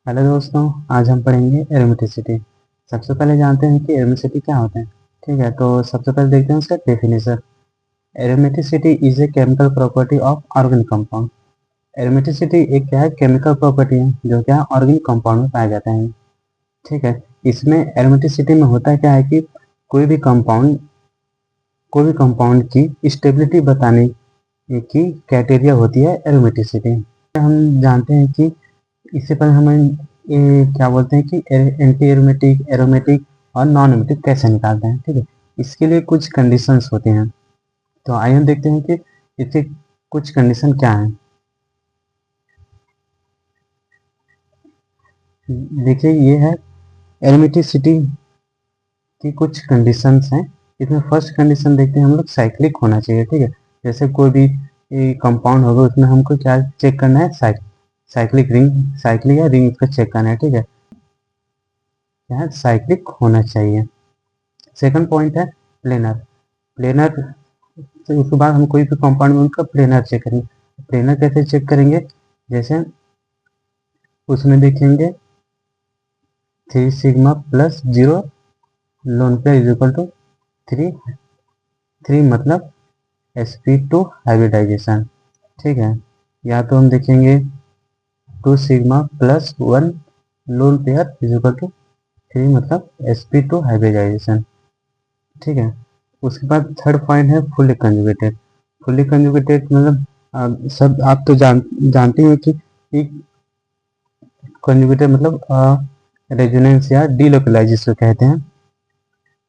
Hello दोस्तों, आज हम पढ़ेंगे एरोमेटिसिटी। सबसे पहले जानते हैं कि एरोमेटिसिटी क्या होता है। ठीक है, तो सबसे पहले देखते हैं उसका definition. Aromaticity is a chemical property of organic compound. Aromaticity एक क्या है, केमिकल प्रॉपर्टी है जो क्या ऑर्गेनिक कंपाउंड में पाया जाता है। ठीक है, इसमें एरोमेटिसिटी में होता क्या है कि कोई भी कंपाउंड की स्टेबिलिटी बताने की क्राइटेरिया होती है एरोमेटिसिटी। हम जानते हैं कि इससे पहले हमें ये क्या बोलते हैं कि एंटी एरोमेटिक, एरोमेटिक और नॉन एरोमेटिक कैसे निकालते हैं। ठीक है, इसके लिए कुछ कंडीशंस होते हैं। तो आइए हम देखते हैं कि इसके कुछ कंडीशन क्या हैं। देखिए, ये है एरोमेटिसिटी की कुछ कंडीशंस हैं। इसमें फर्स्ट कंडीशन देखते हैं हम लोग, साइक्लिक होना चाहिए। ठीक है, जैसे कोई भी कंपाउंड होगा उसमें हमको क्या चेक करना है, साइक्लिक रिंग, साइक्लिक या रिंग इसका चेक करना है। ठीक है, क्या साइक्लिक होना चाहिए। सेकंड पॉइंट है प्लेनर। प्लेनर तो उसके बाद हम कोई भी कंपाउंड में उनका प्लेनर चेक करेंगे। प्लेनर कैसे चेक करेंगे, जैसे उसमें देखेंगे 3 sigma plus 0 lone pair is equal to 3 3 मतलब sp2 हाइब्रिडाइजेशन। ठीक है, या तो हम देखेंगे 2 sigma plus 1 lone pair is equal to 3 मतलब sp2 हाइब्रिडाइजेशन। ठीक है, उसके बाद थर्ड पॉइंट है फुली कंजुगेटेड। फुली कंजुगेटेड मतलब सब आप तो जानते हैं कि कंजुगेटेड मतलब रेजोनेंस या डीलोकलाइज जिसको कहते हैं।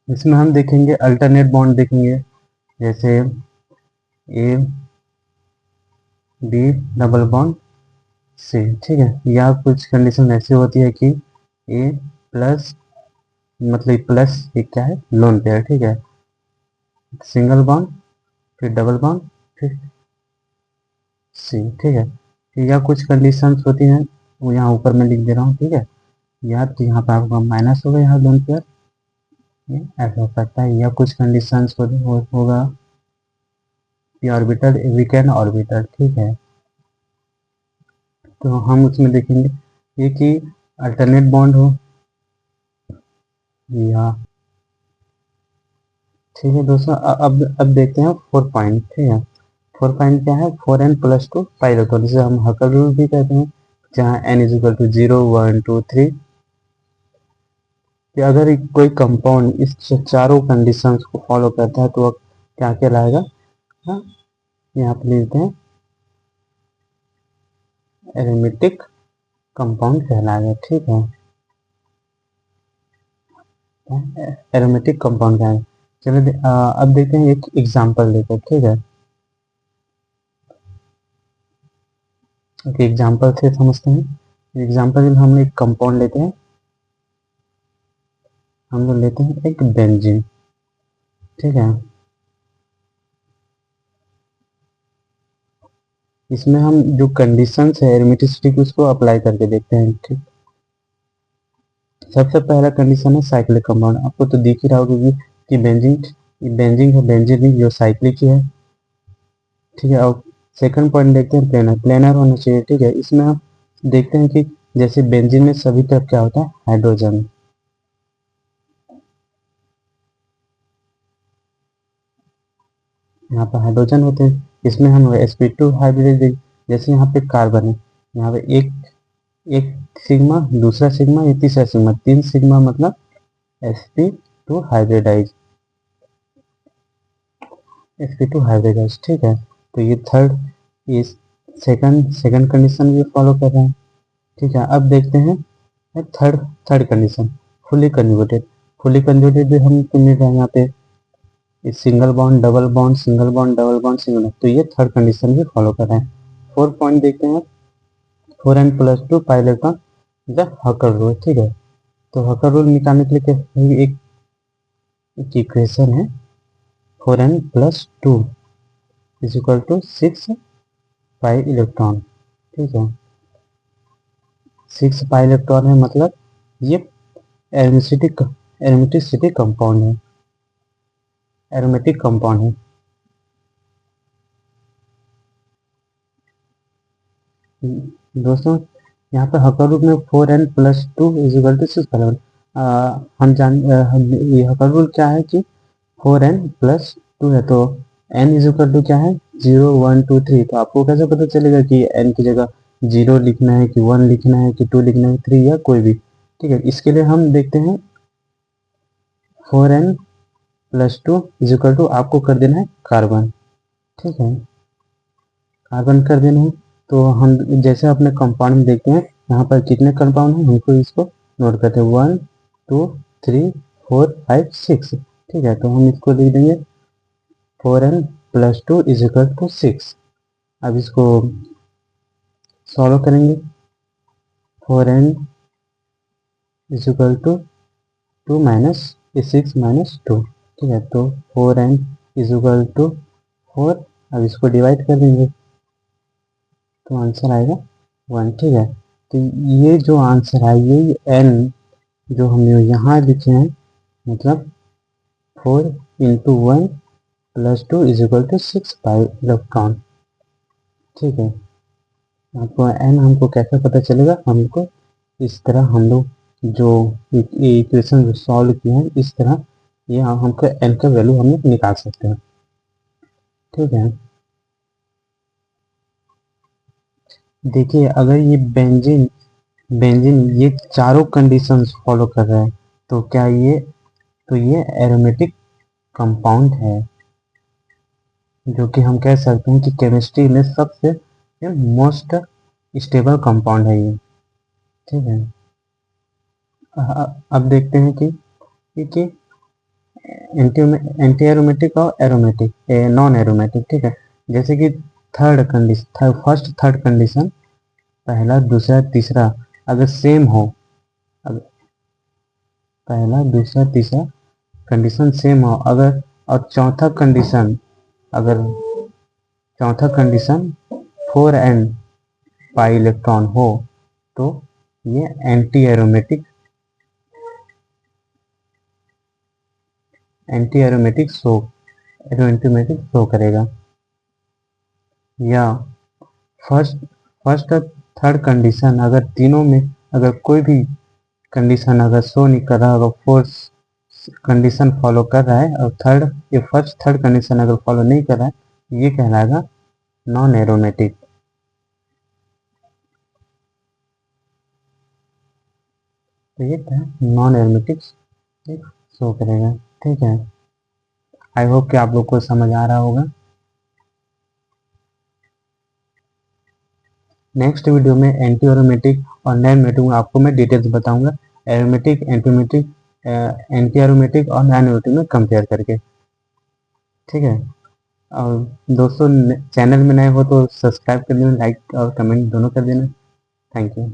इसमें हम देखेंगे अल्टरनेट बॉन्ड देखेंगे, जैसे A B double bond C. ठीक है, या कुछ कंडीशन ऐसी होती है कि ए प्लस मतलब प्लस एक क्या है, लोन पेयर। ठीक है, सिंगल बॉन्ड फिर डबल बॉन्ड फिर सी। ठीक है, या कुछ कंडीशंस होती हैं, वो यहाँ ऊपर में लिख दे रहा हूँ। ठीक है, या तो यहाँ पे आपका माइनस होगा, यहाँ लोन पेयर ये ऐसा हो सकता है, या कुछ कंडीशंस होगा पी ऑर्बिटल वीकेंड ऑर्बिटल। ठीक है, तो हम उसमें देखेंगे ये कि अल्टरनेट बॉन्ड हो या। ठीक है दोस्तों, अब देखते हैं 4 पॉइंट। ठीक है, 4 पॉइंट क्या है, 4n+2 पाइलेटोन, जिसे हम हकल रूल भी कहते हैं, जहाँ n इज इक्वल टू 0 1 2 3। कि अगर कोई कंपाउंड इस चारों कंडीशंस को फॉलो करता है तो वह क्या कहलाएगा। हाँ, यहाँ पे लिखते हैं एरोमेटिक कंपाउंड कहलाएगा। ठीक है, एरोमेटिक कंपाउंड कहलाएगा। चलो अब देखते हैं एक एग्जांपल लेकर। ठीक है, एक एग्जांपल से समझते हैं। एग्जांपल हम एक कंपाउंड लेते हैं, हम लोग लेते हैं एक बेंजीन। ठीक है, इसमें हम जो कंडीशंस है एरोमेटिसिटी की उसको अप्लाई करके देखते हैं। ठीक, सबसे पहला कंडीशन है साइक्लिक कंपाउंड। आपको तो दिख ही रहा होगा कि बेंजीन है, बेंजीन रिंग जो साइक्लिक ही है। ठीक है, और सेकंड पॉइंट देखते हैं प्लेनर। प्लेनर होना चाहिए। ठीक है, इसमें हम देखते हैं कि जैसे बेंजीन में सभी तरफ क्या होता है, हाइड्रोजन। यहाँ पर हाइड्रोजन होते हैं, इसमें हम sp2 हाइब्रिड, जैसे यहाँ पे कार्बन है, यहाँ पे एक सिग्मा, दूसरा सिग्मा, ये तीसरा सिग्मा, 3 सिग्मा मतलब sp2 हाइब्रिडाइज, sp2 हाइब्रिडाइज। ठीक है, तो ये थर्ड, ये सेकंड कंडीशन भी फॉलो कर रहे हैं। ठीक है, अब देखते हैं third third condition, fully conjugated. Fully conjugated भी हम मिल रहे हैं यहाँ पे, single bond double bond, single bond double bond, single bond, तो ये थर्ड कंडीशन भी फॉलो कर रहे हैं। 4 पॉइंट देखते हैं, 4n+2 पाइलेटॉन द हकल रूल। ठीक है, तो हकल रूल निकालने के लिए एक इक्वेशन है, 4n+2 is equal to 6 pi electron. ठीक है, 6 पाई इलेक्ट्रॉन है मतलब ये एरोमेटिसिटी कंपाउंड है, एरोमेटिक कंपाउंड है। दोस्तों, यहाँ पे हक्कर रूल में 4n plus 2 is equal to 6 बराबर हम ये हक्कर रूल क्या है कि 4n प्लस 2 है, तो n इज इक्वल टू क्या है 0 1 2 3। तो आपको कैसे पता चलेगा कि n की जगह 0 लिखना है कि 1 लिखना है कि 2 लिखना है 3 या कोई भी। ठीक है, इसके लिए हम देखते हैं 4n plus 2 is equal to आपको कर देना है कार्बन। ठीक है, कार्बन कर देना है। तो हम जैसे अपने कंपाउंड में देखते हैं यहाँ पर कितने कंपाउंड हैं, हमको इसको नोट करते हैं 1 2 3 4 5 6। ठीक है, तो हम इसको लिख देंगे 4n plus 2 is equal to 6। अब इसको सॉल्व करेंगे 4n is equal to 2 minus 6 minus 2। ठीक है, तो 4n इज इक्वल टू 4। अब इसको डिवाइड कर देंगे तो आंसर आएगा 1। ठीक है, तो ये जो आंसर है ये n जो हमने यहाँ लिखे हैं मतलब 4 into 1 plus 2 is equal to 6 pi electron. ठीक है, आपको n हमको कैसे पता चलेगा, हमको इस तरह हम लोग जो इक्वेशन सॉल्व किए हैं इस तरह ये हमको n का वैल्यू हम लोग निकाल सकते हैं। ठीक है, देखिए अगर ये बेंजीन बेंजीन ये चारों कंडीशंस फॉलो कर रहा है तो क्या ये एरोमेटिक कंपाउंड है, जो कि हम कह सकते हैं कि केमिस्ट्री में सबसे मोस्ट स्टेबल कंपाउंड है ये। ठीक है, अब देखते हैं कि एंटी एरोमेटिक और एरोमेटिक नॉन एरोमेटिक। ठीक है, जैसे कि फर्स्ट थर्ड कंडीशन पहला दूसरा तीसरा अगर सेम हो, अगर पहला दूसरा तीसरा कंडीशन सेम हो अगर, और चौथा कंडीशन 4n पाई इलेक्ट्रॉन हो तो ये एंटी एरोमेटिक शो करेगा। या फर्स्ट और थर्ड कंडीशन अगर तीनों में अगर कोई भी कंडीशन अगर शो नहीं कर रहा, अगर फोर्थ कंडीशन फॉलो कर रहा है और फर्स्ट थर्ड कंडीशन अगर फॉलो नहीं कर रहा है ये कहलाएगा नॉन एरोमेटिक। तो ये क्या है नॉन एरोमेटिक शो करेगा। ठीक है, आई होप कि आप लोग को समझ आ रहा होगा। नेक्स्ट वीडियो में एंटी एरोमेटिक और नॉन एरोमेटिक आपको मैं डिटेल्स बताऊंगा, एरोमेटिक एंटी एरोमेटिक और नॉन एरोमेटिक में कंपेयर करके। ठीक है, और दोस्तों चैनल में नए हो तो सब्सक्राइब कर देना, लाइक और कमेंट दोनों कर देना। Thank you.